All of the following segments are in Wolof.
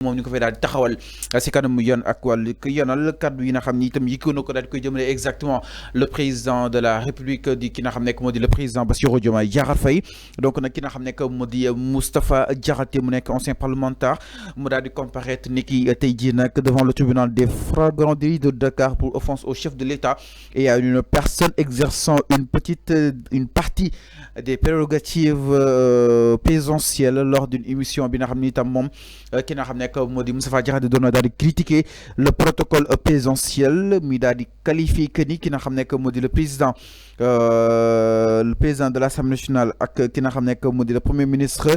moom ñu ko fay daal di taxawal si kanamu yoon ak wàllu yoonal kaddu yi nga xam ni itam yëkkoon na ko daal di koy jëmale exactement le président de la république di ki nga xam nekk moo di le président Bassirou Diomaye Diakhar Faye donc nag ki nga xam nekk moo di Moustapha Diakhaté mu nekk ancien parlementaire mu daal di comparaître ni ki tey jii nag devant le tribunal des flagrants délits de Dakar pour offense au chef de l'État et à une personne exerçant une partie des prérogatives présidentielles lors d'une émission bi nga xam ni itam moom ki nga xam nekk moo di Moustapha Diakhaté doon na daal di critiquer le protocole présidentiel mi daal di qualifier que ni ki nga xam nekk moo di le président de l'Assemblée nationale ak ki nga xam nekk moo di le premier ministre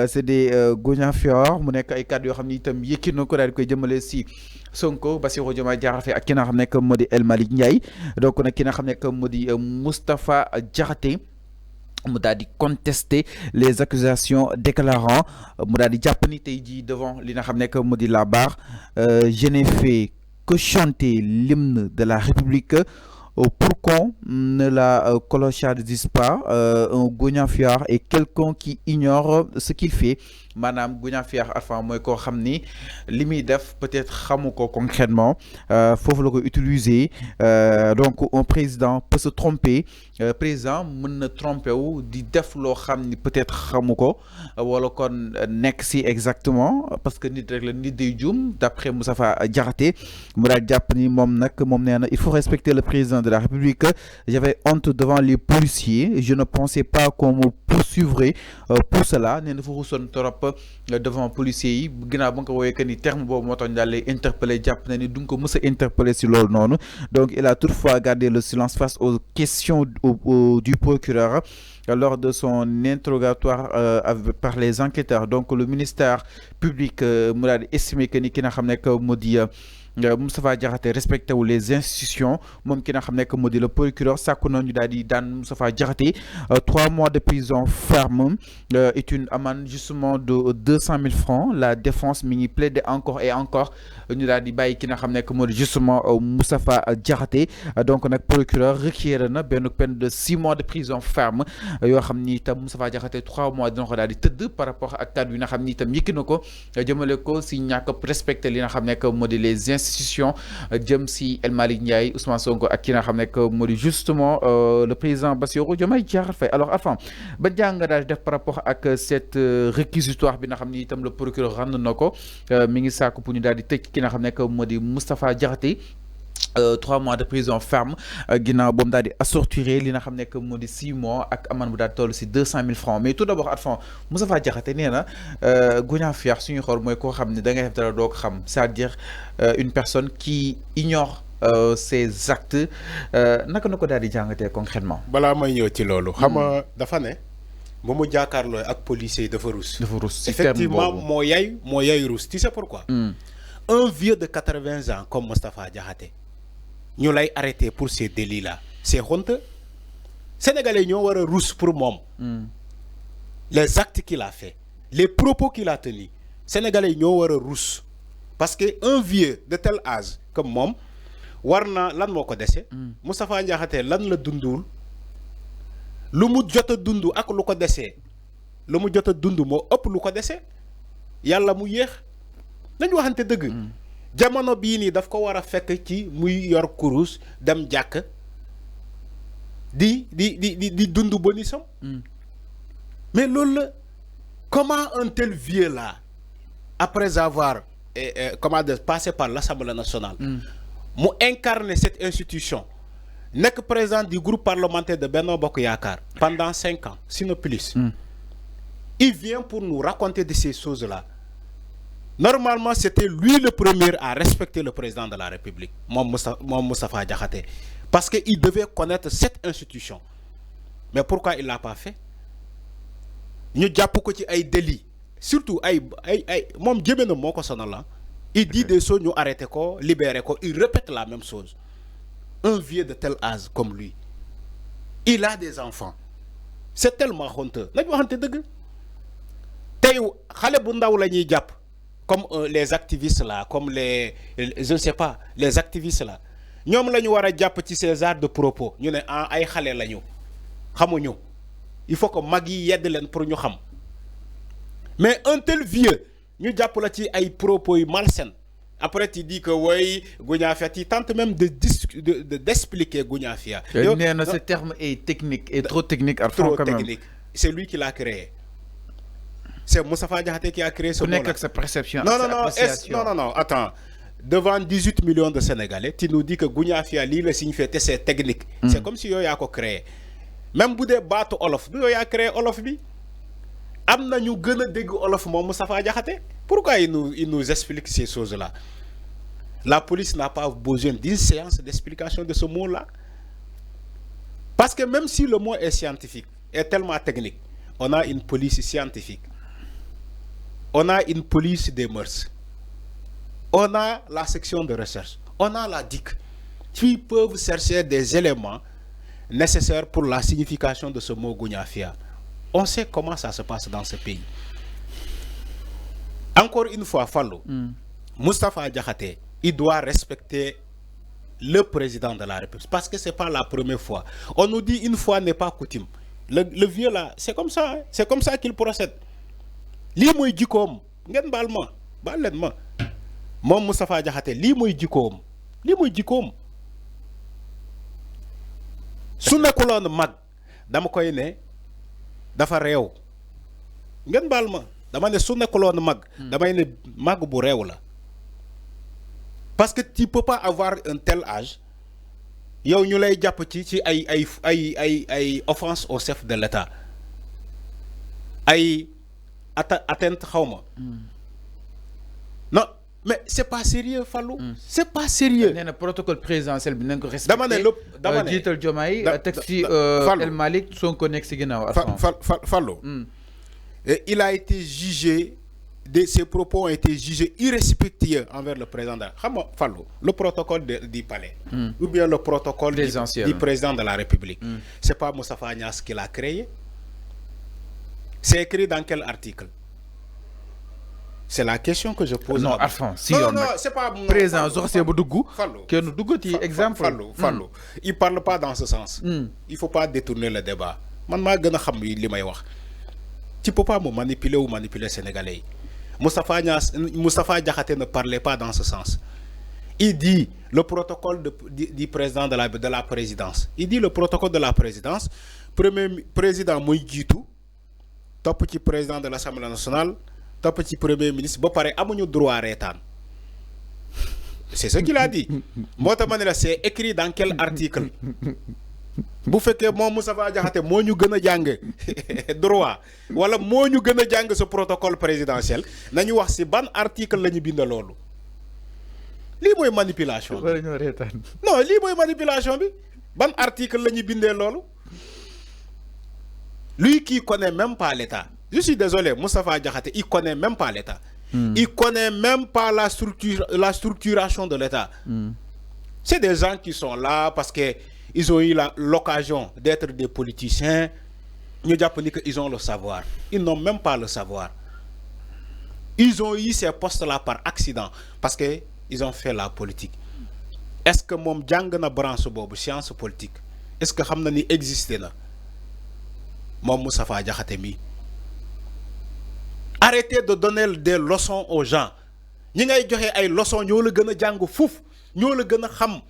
c'est des Gognafioor mu nekk ay kàddu yoo xam ni itam yëkki na ko daal di koy jëmale si Sonko Bassirou Diomaye Diakhar Faye ak ki nga xam nekk moo di El Malick Ndiaye donc nag ki nga xam nekk moo di Moustapha Diakhaté mu daal di contester les accusations déclarant mu daal di jàpp ni tey jii devant li nga xam nekk moo di la barre je n'ai fait que chanter l'hymne de la République pour qu'on ne la clochardise pas. Un Gognafioor est quelqu'un qui ignore ce qu'il fait maanaam Gognafioor enfin mooy koo xam ni li muy def peut-être xamu ko concrètement foofu la ko utiliser donc un président peut se tromper président mën na tromper wu di def loo xam ni peut-être xamu ko wala kon nekk si exactement parce que nit rek la nit day juum d'après Moustapha Diakhaté mu daal jàpp ni moom nag moom nee na il faut respecter le président de la République. J'avais honte devant les policiers, je ne pensais pas qu'on me poursuivrait pour cela. Nee na fa xusoon trop devant policiers yi ginnaaw ba nga ko woowee que ni terme boobu moo tax ñu daal lay interpeller jàpp na ni du nga ko mës a interpeller si loolu noonu donc il a toutefois gardé le silence face aux questions du procureur lors de son interrogatoire par les enquêteurs. Donc le ministère public mu daal di estimé que ni ki nga xam ne que moo di Moustapha Diakhaté respecté wu les institutions moom ki nga xam ne que moo di le procureur sàkku na ñu daal di daan Moustapha Diakhaté 3 mois de prison ferme et une amende justement de 200 000 francs. La défense mi ngi plaider encore et encore ñu daal di bàyyi ki nga xam ne que moo di justement Moustapha Diakhaté donc nag procureur requiert na benn peine de 6 mois de prison ferme yoo xam ni itam Moustapha Diakhaté 3 mois dina ko daal di tëdd par rapport ak kàddu yi nga xam ni itam yëkki na ko jëmale ko si ñàkk respecté li nga xam ne que moo di les institutions jëm si El Malick Ndiaye Ousmane Sonko ak ki nga xam ne que moo di justement le président Bassirou Diomaye Diakhar Faye. Alors enfin ba jàng daal def par rapport ak cette réquisitoire bi nga xam ni itam le procureur rend na ko mi ngi sàkku pour ñu daal di tëj ki nga xam ne que moo di Moustapha Diakhaté 3 mois de prison ferme ginnaaw boobu daal di assortiré li nga xam ne que moo di 6 mois ak amende bu daal di toll si 200 000 francs. Mais tout d'abord Arfan Moustapha Diakhaté nee na Gognafioor suñu xool mooy koo xam ne da ngay def dara doo ko xam c'est-à-dire une personne qui ignore ses actes naka na ko daal di jàngatee concrètement. balaa may ñëw ci loolu. xam nga dafa ne ba mu jàkkaarloo ak policier yi dafa rus. dafa rus effectivement moo yay rus. Tu sais pourquoi. Un vieux de 80 ans comme Moustapha Diakhaté ñu lay arrêté pour ces délits là c'est honteux. Sénégalais ñoo war a rus pour moom. Les actes qu'il a fait les propos qu'il a tenus Sénégalais ñoo war a rus parce que un vieux de tel âge comme moom war na lan moo ko dese. Moustapha Diakhaté lan la dundul lu mu jot a dund ak lu ko desee lu mu jot a dund moo ëpp lu ko dese yàlla mu yéex nañu waxante dëgg. jamono bii nii daf ko war a fekk ci muy yor kurus dem jàkk di dund bonisam. mais loolu la comment un tel vieux là après avoir passé par l'Assemblée nationale mu incarner cette institution nekk président du groupe parlementaire de Benno Bokk Yaakaar pendant 5 ans sinon plus. Il vient pour nous raconter de ces choses là. Normalement, c'était lui le premier à respecter le président de la République, Moustapha Diakhaté, parce qu'il devait connaître cette institution. Mais pourquoi il ne l'a pas fait? Nous avons des délits, surtout il dit des choses, nous arrêtons, libérons, il répète la même chose. Un vieux de tel âge comme lui, il a des enfants. C'est tellement honteux. Comme les activistes là, comme je ne sais pas, les activistes là. Nous avons des César de propos. Nous avons il faut que Magui aide pour nous. Mais un tel vieux, ñu jàpp la ci ay propos yu malsains. Après, tu dis que oui, Gougnafia, tu tentes même d'expliquer Gougnafia. Ce terme est technique, est trop technique. Trop technique. C'est lui qui l'a créé. C'est Moustapha Diakhaté qui a créé ce mot-là. Sa perception. Non, attends. Devant 18 millions de Sénégalais, tu nous dis que Gougnafia, le signifie c'est technique. C'est comme si il a créé. Même si vous avez Olof, il a créé Olof. Amna ñu gëna dégg Olof moom Moustapha Diakhaté. Pourquoi il nous explique ces choses-là? La police n'a pas besoin d'une séance d'explication de ce mot-là. Parce que même si le mot est scientifique, est tellement technique, on a une police scientifique. On a une police des mœurs. On a la section de recherche. On a la DIC qui peuvent chercher des éléments nécessaires pour la signification de ce mot Gougnafia. On sait comment ça se passe dans ce pays. Encore une fois, Fallo, Moustapha Diakhaté, il doit respecter le président de la République. Parce que ce n'est pas la première fois. On nous dit une fois n'est pas coutume. Le vieux là, c'est comme ça. Hein? C'est comme ça qu'il procède. Li moy jikom, ngeen bal len ma. Mom Moustapha Diakhaté, li moy jikom. Li moy jikom. Su nekkulon mag, dama koy ne dafa rew. Ngeen bal ma. Dama ne su nekkulon mag, dama ne mag bu rew la. Parce que tu ne peux pas avoir un tel âge. Yow ñu lay japp ci ay offense au chef de l'État. Ay atteinte xawma. Non, mais c'est pas sérieux Fallou. C'est pas sérieux. Le protocole présidentiel bi nañ ko respecté. Dama ne jiital Diomaye taxi El Malick Sonko nekk ci ginnaaw. Fallou. Il a été jugé. Ses propos ont été jugés irrespectueux envers le président. Fallou, le protocole du palais ou bien le protocole du président de la République, c'est pas Moustapha Agnès qui l'a créé. C'est écrit dans quel article? C'est la question que je pose. Non, Arfan, si non, c'est pas président Zorcé Boudougou, que nous Dougouti, exemple. Fallou, il parle pas dans ce sens. Il faut pas détourner le débat. Man ma gëna xam li may wax. Tu peux pas me manipuler ou manipuler les Sénégalais. Moustapha Diakhaté ne parlait pas dans ce sens. Il dit le protocole du président de la présidence. Il dit le protocole de la présidence. Premier président Moïse Djitou, top petit président de l'Assemblée nationale, top petit premier ministre, bon pareil, amuñu droit à rétan. C'est ce qu'il a dit. C'est écrit dans quel article? Bu fekkee moom Moustapha Diakhaté moo ñu gën a jàng droit wala moo ñu gën a jàng ce protocole présidentiel nañu wax ci ban article la ñu bind loolu lii mooy manipulation bi non lii mooy manipulation bi ban article la ñu bindee loolu lui qui connaît même pas l'État. Je suis désolé, Moustapha Diakhaté il connaît même pas l'État. Il connaît même pas la structuration de l'État. C'est des gens qui sont là parce que ils ont eu l'occasion d'être des politiciens. Ils ont le savoir. Ils n'ont même pas le savoir. Ils ont eu ces postes-là par accident parce qu'ils ont fait la politique. Est-ce que mon jang na branche bobu science politique? Est-ce que xamna ni existé na? Mom Moustapha Diakhaté mi. Arrêtez de donner des leçons aux gens. Ñi ngay joxe ay leçons ñoo la gëna jang fouf, ñoo la gëna xam.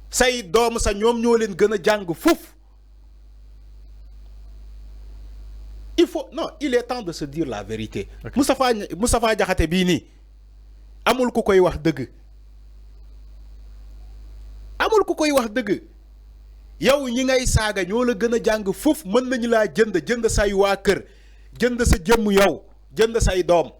Say doom sa ñoom ñoo leen gën a jàng fouf. Il faut non, il est temps de se dire la vérité. Okay. Moustapha Diakhaté bii nii amul ku koy wax dëgg. Amul ku koy wax dëgg. Yow ñi ngay saaga ñoo la gën a jàng fouf mën nañu laa jënd say waa kër jënd sa jëmm yow jënd say doom.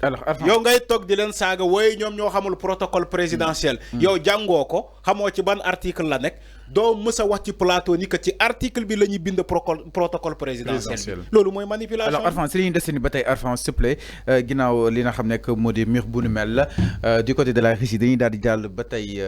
Alors, yow ngay tok di len saga woy ñom ñoo xamul protocole présidentiel yow jango ko xamoo ci ban article la nek do mësa wax ci plateau ni que ci article bi lañuy bind protocole présidentiel lolu moy manipulation. Alors Arfan si li ñu destini batay Arfan s'il te plaît ginaaw li nga xam nek modi mur bu nu mel du côté de la Russie dañuy daal di jàll batay